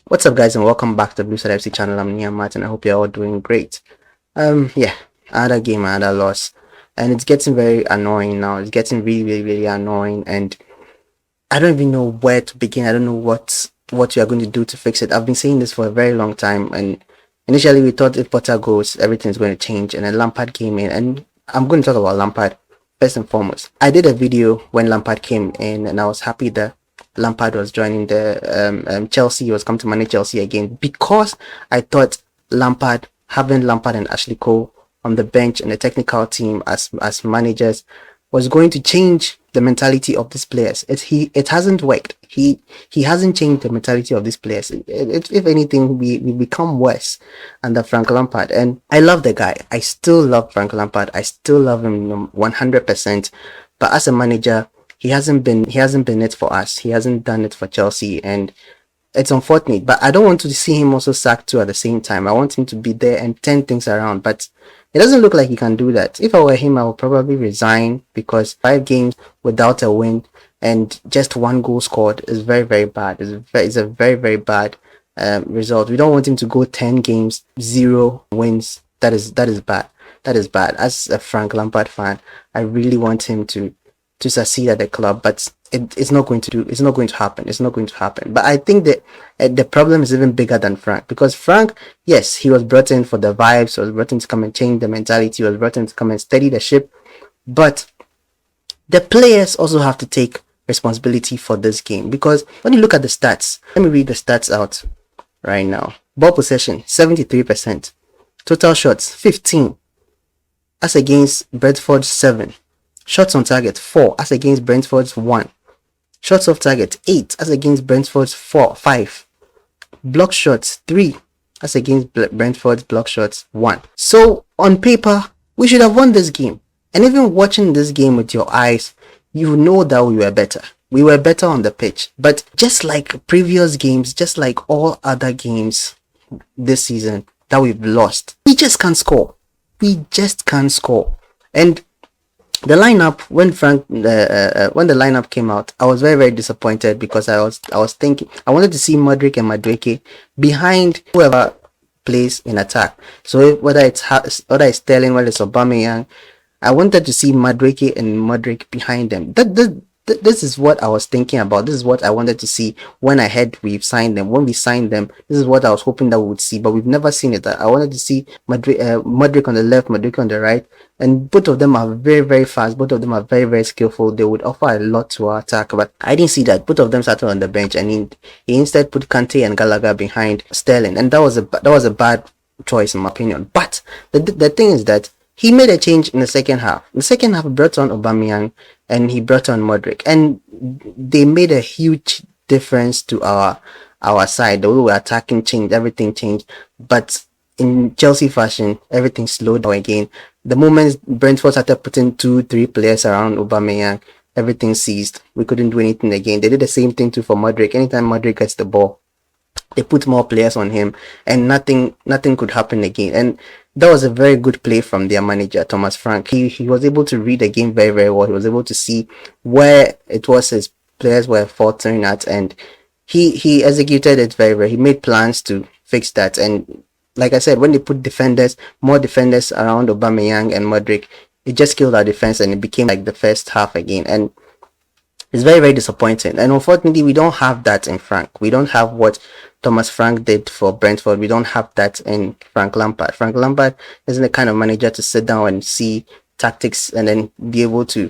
What's up, guys, and welcome back to the Blue Side FC channel. I'm Nia Martin. I hope you're all doing great. Yeah, another game, another loss, and it's getting very annoying now. It's getting really annoying, and I don't even know where to begin. I don't know what we are going to do to fix it. I've been saying this for a very long time, and initially we thought if Potter goes, everything's going to change, and then Lampard came in, and I'm going to talk about Lampard first and foremost. I did a video when Lampard came in, and I was happy that Lampard was joining the Chelsea. He was coming to manage Chelsea again, because I thought having Lampard and Ashley Cole on the bench and the technical team as managers was going to change the mentality of these players. It hasn't worked. He hasn't changed the mentality of these players. If anything, we become worse under Frank Lampard. And I love the guy. I still love Frank Lampard. I still love him 100%. But as a manager, he hasn't been it for us. He hasn't done it for Chelsea, and it's unfortunate. But I don't want to see him also sacked too at the same time. I want him to be there and turn things around. But it doesn't look like he can do that. If I were him, I would probably resign, because 5 games without a win and just 1 goal scored is very bad. It's a very bad result. We don't want him to go 10 games, 0 wins. That is bad. That is bad. As a Frank Lampard fan, I really want him to succeed at the club, but it's not going to happen. But I think that the problem is even bigger than Frank, because Frank, yes, he was brought in for the vibes, he was brought in to come and change the mentality, he was brought in to come and steady the ship, but the players also have to take responsibility for this game. Because when you look at the stats, let me read the stats out right now. Ball possession 73%, total shots 15, as against Brentford 7. Shots on target 4, as against Brentford's 1. Shots off target 8, as against Brentford's 5. Block shots 3, as against Brentford's block shots 1. So on paper, we should have won this game. And even watching this game with your eyes, you know that we were better. We were better on the pitch. But just like previous games, just like all other games this season that we've lost, we just can't score. We just can't score. And the lineup, when the lineup came out, I was very disappointed, because I was thinking I wanted to see Modric and Madueke behind whoever plays in attack. So whether it's Sterling, whether it's Aubameyang, I wanted to see Madueke and Modric behind them. This is what I was thinking about. This is what I wanted to see when I heard we've signed them. When we signed them, this is what I was hoping that we would see, but we've never seen it. I wanted to see Modric on the left, Madueke on the right, and both of them are very fast. Both of them are very skillful. They would offer a lot to our attack, but I didn't see that. Both of them started on the bench, and he instead put Kante and Gallagher behind Sterling, and that was a bad choice in my opinion. But the thing is that he made a change in the second half. The second half brought on Aubameyang and he brought on Modric, and they made a huge difference to our side. The way we were attacking changed, everything changed. But in Chelsea fashion, everything slowed down again. The moment Brentford started putting 2-3 players around Aubameyang, everything ceased. We couldn't do anything again. They did the same thing too for Modric. Anytime Modric gets the ball, they put more players on him, and nothing could happen again. And that was a very good play from their manager, Thomas Frank. He was able to read the game very well. He was able to see where it was his players were faltering at, and he executed it very well. He made plans to fix that. And like I said, when they put more defenders around Aubameyang and Modric, it just killed our defense, and it became like the first half again. And it's very disappointing. And unfortunately, we don't have that in Frank. We don't have what Thomas Frank did for Brentford. We don't have that in Frank Lampard. Frank Lampard isn't the kind of manager to sit down and see tactics and then be able to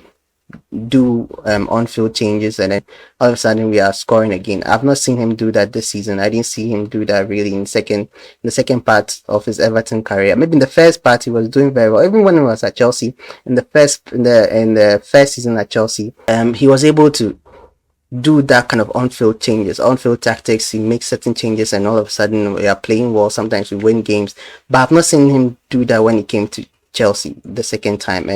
do on-field changes, and then all of a sudden we are scoring again. I've not seen him do that this season. I didn't see him do that really in the second part of his Everton career. Maybe in the first part he was doing very well. Even when he was at Chelsea, in the first season at Chelsea, he was able to do that kind of on-field changes, on-field tactics. He makes certain changes, and all of a sudden we are playing well. Sometimes we win games, but I've not seen him do that when he came to Chelsea the second time.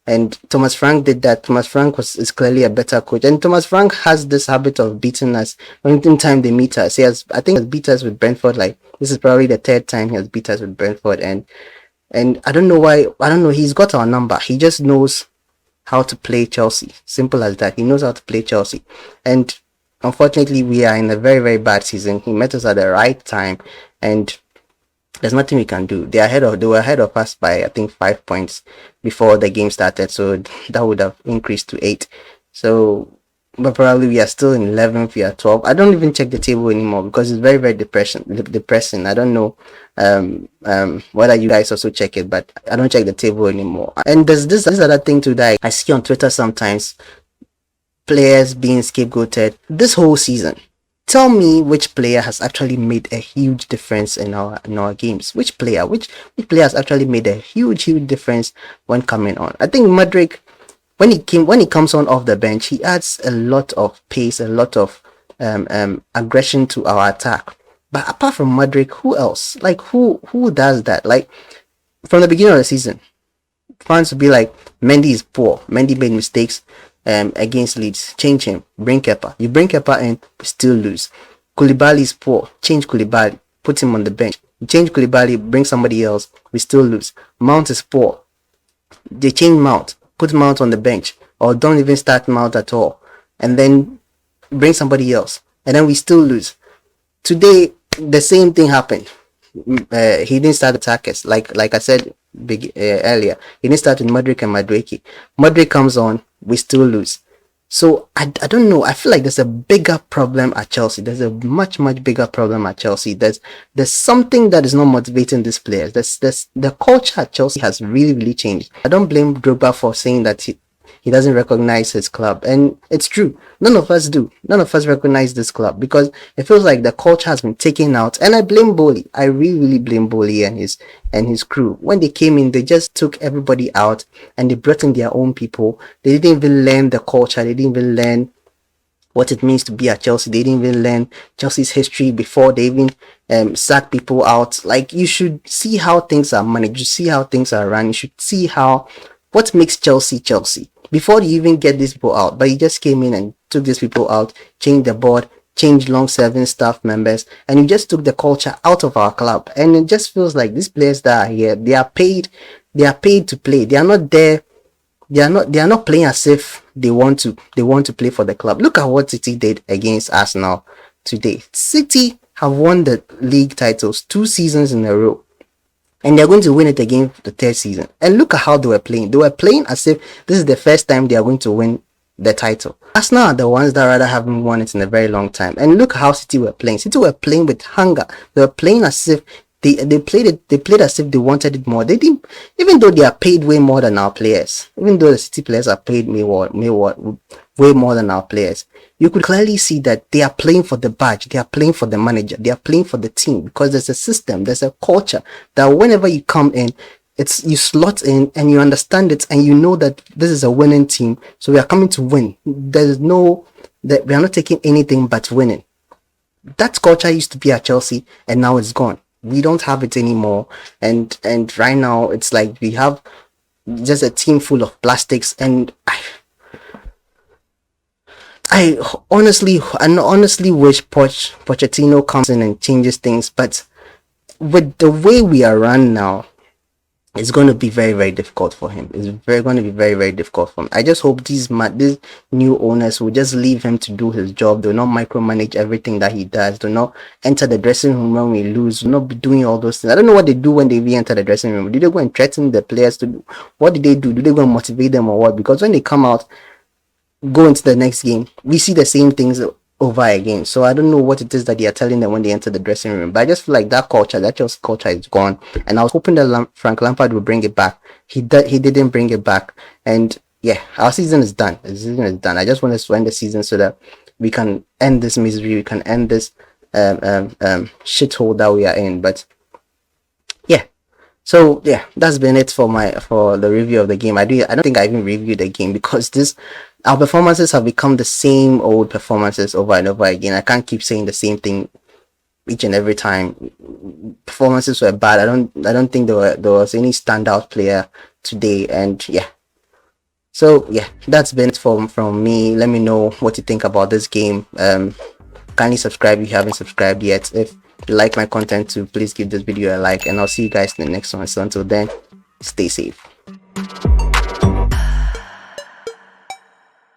And Thomas Frank did that. Thomas Frank is clearly a better coach, and Thomas Frank has this habit of beating us anytime they meet us. I think he has beat us with Brentford. Like, this is probably the 3rd time he has beat us with Brentford, and I don't know why. I don't know. He's got our number. He just knows how to play Chelsea. Simple as that. He knows how to play Chelsea. And unfortunately, we are in a very, very bad season. He met us at the right time, and there's nothing we can do. They were ahead of us by I think 5 points before the game started, so that would have increased to 8. So, but probably we are still in 11th, we are 12. I don't even check the table anymore because it's very, very depressing. I don't know whether you guys also check it, but I don't check the table anymore. And there's this other thing too that I see on Twitter sometimes, players being scapegoated this whole season. Tell me which player has actually made a huge difference in our games. Which player has actually made a huge difference when coming on? I think Madrid, when he comes on off the bench, he adds a lot of pace, a lot of aggression to our attack. But apart from Madrid, who else? Like who does that? Like from the beginning of the season, fans would be like, Mendy is poor. Mendy made mistakes against Leeds. Change him. Bring Kepa. You bring Kepa in, we still lose. Koulibaly is poor. Change Koulibaly. Put him on the bench. You change Koulibaly, bring somebody else, we still lose. Mount is poor. They change Mount. Put Mount on the bench. Or don't even start Mount at all. And then bring somebody else. And then we still lose. Today, the same thing happened. He didn't start attackers. Like I said earlier, he didn't start with Madrid and Madueke. Madrid comes on, we still lose. So I don't know. I feel like there's a bigger problem at Chelsea. There's a much bigger problem at Chelsea. There's something that is not motivating these players. The culture at Chelsea has really changed. I don't blame Drogba for saying that he doesn't recognize his club, and it's true. None of us do. None of us recognize this club because it feels like the culture has been taken out. And I blame Boli. I really blame Boli and his crew. When they came in, they just took everybody out and they brought in their own people. They didn't even learn the culture. They didn't even learn what it means to be at Chelsea. They didn't even learn Chelsea's history before they even sack people out. Like, you should see how things are managed. You see how things are run. You should see what makes Chelsea Chelsea before you even get these people out. But he just came in and took these people out, changed the board, changed long-serving staff members, and you just took the culture out of our club. And it just feels like these players that are here, they are paid to play. They are not there. They are not playing as if they want to play for the club. Look at what City did against Arsenal today. City have won the league titles 2 seasons in a row, and they're going to win it again for the 3rd season. And look at how they were playing. They were playing as if this is the first time they are going to win the title. Arsenal are the ones that rather haven't won it in a very long time. And look how City were playing. City were playing with hunger. They were playing as if they played as if they wanted it more. They didn't, even though they are paid way more than our players. Even though the City players are paid way more than our players. You could clearly see that they are playing for the badge, they are playing for the manager, they are playing for the team, because there's a system, there's a culture that whenever you come in, you slot in and you understand it and you know that this is a winning team, so we are coming to win. We are not taking anything but winning. That culture used to be at Chelsea and now it's gone. We don't have it anymore, and right now it's like we have just a team full of plastics, and I honestly wish Pochettino comes in and changes things, but with the way we are run now, it's going to be very difficult for him. It's going to be very difficult for him. I just hope these new owners will just leave him to do his job. They'll not micromanage everything that he does. They'll not enter the dressing room when we lose. They'll not be doing all those things. I don't know what they do when they re-enter the dressing room. Do they go and threaten the players to do? What do they do? Do they go and motivate them or what? Because when they come out, go into the next game, we see the same things over again. So I don't know what it is that they are telling them when they enter the dressing room, but I just feel like that Chelsea culture is gone, and I was hoping that Frank Lampard would bring it back. He didn't bring it back, and yeah, our season is done. The season is done. I just want us to end the season so that we can end this misery, we can end this shithole that we are in. But yeah, so yeah, that's been it for the review of the game. I don't think I even reviewed the game because our performances have become the same old performances over and over again. I can't keep saying the same thing each and every time. Performances were bad. I don't think there was any standout player today, and yeah. So yeah, that's been it from me. Let me know what you think about this game. Kindly subscribe if you haven't subscribed yet. If you like my content too, please give this video a like, and I'll see you guys in the next one. So until then, stay safe.